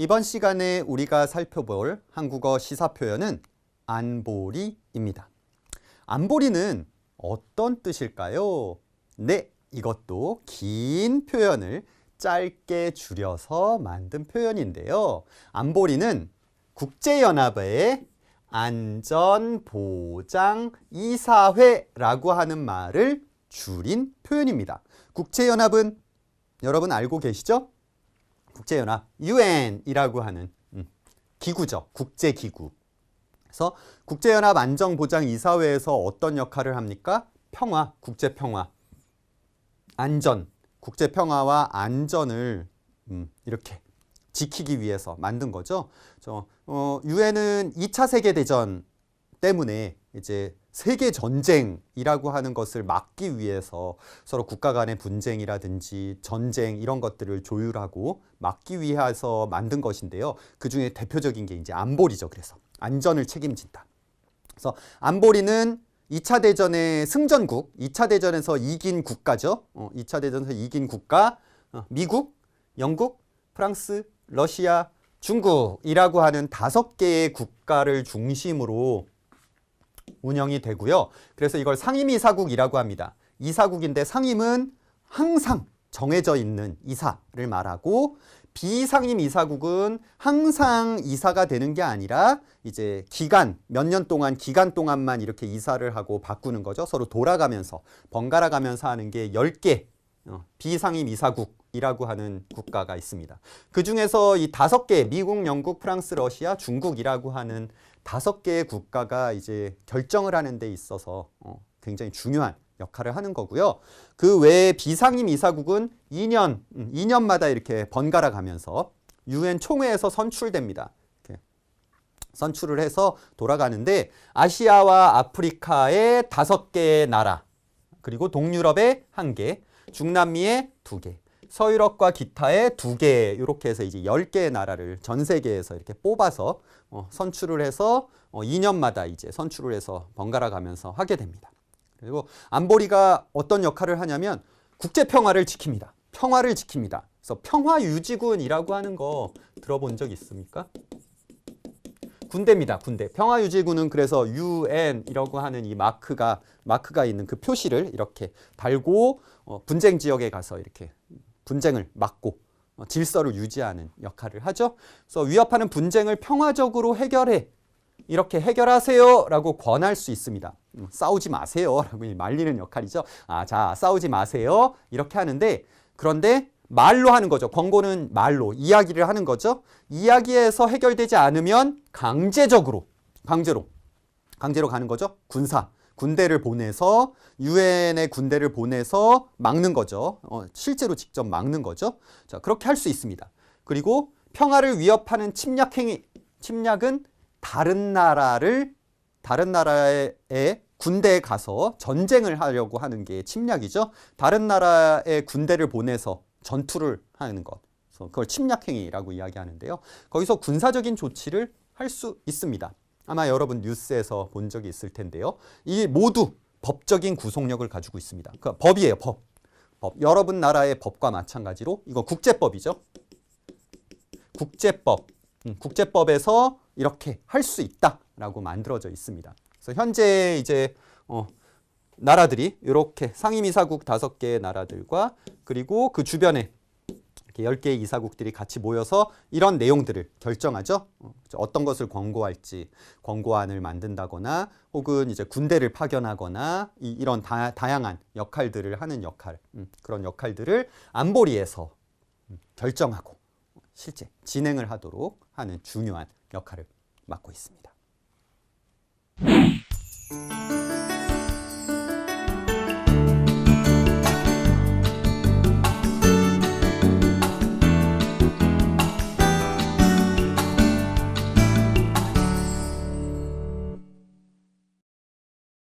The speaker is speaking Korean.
이번 시간에 우리가 살펴볼 한국어 시사 표현은 안보리입니다. 안보리는 어떤 뜻일까요? 네, 이것도 긴 표현을 짧게 줄여서 만든 표현인데요. 안보리는 국제연합의 안전보장이사회라고 하는 말을 줄인 표현입니다. 국제연합은 여러분 알고 계시죠? 국제연합, UN이라고 하는 기구죠. 국제기구. 그래서 국제연합 안전보장이사회에서 어떤 역할을 합니까? 평화, 국제평화, 안전, 국제평화와 안전을 이렇게 지키기 위해서 만든 거죠. UN은 2차 세계대전 때문에 이제 세계 전쟁이라고 하는 것을 막기 위해서 서로 국가 간의 분쟁이라든지 전쟁 이런 것들을 조율하고 막기 위해서 만든 것인데요. 그 중에 대표적인 게 이제 안보리죠. 그래서 안전을 책임진다. 그래서 안보리는 2차 대전의 승전국, 2차 대전에서 이긴 국가죠. 2차 대전에서 이긴 국가, 미국, 영국, 프랑스, 러시아, 중국이라고 하는 5개의 국가를 중심으로 운영이 되고요. 그래서 이걸 상임이사국이라고 합니다. 이사국인데 상임은 항상 정해져 있는 이사를 말하고, 비상임이사국은 항상 이사가 되는 게 아니라 이제 몇 년 동안 기간 동안만 이렇게 이사를 하고 바꾸는 거죠. 서로 돌아가면서 번갈아 가면서 하는 게 10개 비상임이사국이라고 하는 국가가 있습니다. 그 중에서 이 5개, 미국, 영국, 프랑스, 러시아, 중국이라고 하는 5개의 국가가 이제 결정을 하는 데 있어서 굉장히 중요한 역할을 하는 거고요. 그 외에 비상임 이사국은 2년마다 이렇게 번갈아 가면서 UN 총회에서 선출됩니다. 이렇게 선출을 해서 돌아가는데, 아시아와 아프리카의 5개의 나라, 그리고 동유럽의 1개, 중남미의 2개, 서유럽과 기타의 2개, 이렇게 해서 이제 10개의 나라를 전 세계에서 이렇게 뽑아서 선출을 해서 2년마다 이제 선출을 해서 번갈아 가면서 하게 됩니다. 그리고 안보리가 어떤 역할을 하냐면 국제 평화를 지킵니다. 평화를 지킵니다. 그래서 평화유지군이라고 하는 거 들어본 적 있습니까? 군대입니다. 군대. 평화유지군은 그래서 UN이라고 하는 이 마크가 있는 그 표시를 이렇게 달고 분쟁 지역에 가서 이렇게 분쟁을 막고 질서를 유지하는 역할을 하죠. 그래서 위협하는 분쟁을 평화적으로 해결해, 이렇게 해결하세요 라고 권할 수 있습니다. 싸우지 마세요 라고 말리는 역할이죠. 자, 싸우지 마세요 이렇게 하는데, 그런데 말로 하는 거죠. 권고는 말로 이야기를 하는 거죠. 이야기에서 해결되지 않으면 강제로 가는 거죠. 군대를 보내서, UN의 군대를 보내서 막는 거죠. 실제로 직접 막는 거죠. 자, 그렇게 할 수 있습니다. 그리고 평화를 위협하는 침략은 다른 나라의 군대에 가서 전쟁을 하려고 하는 게 침략이죠. 다른 나라의 군대를 보내서 전투를 하는 것, 그걸 침략행위라고 이야기하는데요. 거기서 군사적인 조치를 할 수 있습니다. 아마 여러분 뉴스에서 본 적이 있을 텐데요. 이게 모두 법적인 구속력을 가지고 있습니다. 그러니까 법이에요. 법. 여러분 나라의 법과 마찬가지로 이거 국제법이죠. 국제법에서 이렇게 할 수 있다라고 만들어져 있습니다. 그래서 현재 이제 나라들이 이렇게 상임이사국 5개의 나라들과 그리고 그 주변에 이렇게 10개의 이사국들이 같이 모여서 이런 내용들을 결정하죠. 어떤 것을 권고할지, 권고안을 만든다거나 혹은 이제 군대를 파견하거나 이런 다양한 역할들을 하는 그런 역할들을 안보리에서 결정하고 실제 진행을 하도록 하는 중요한 역할을 맡고 있습니다.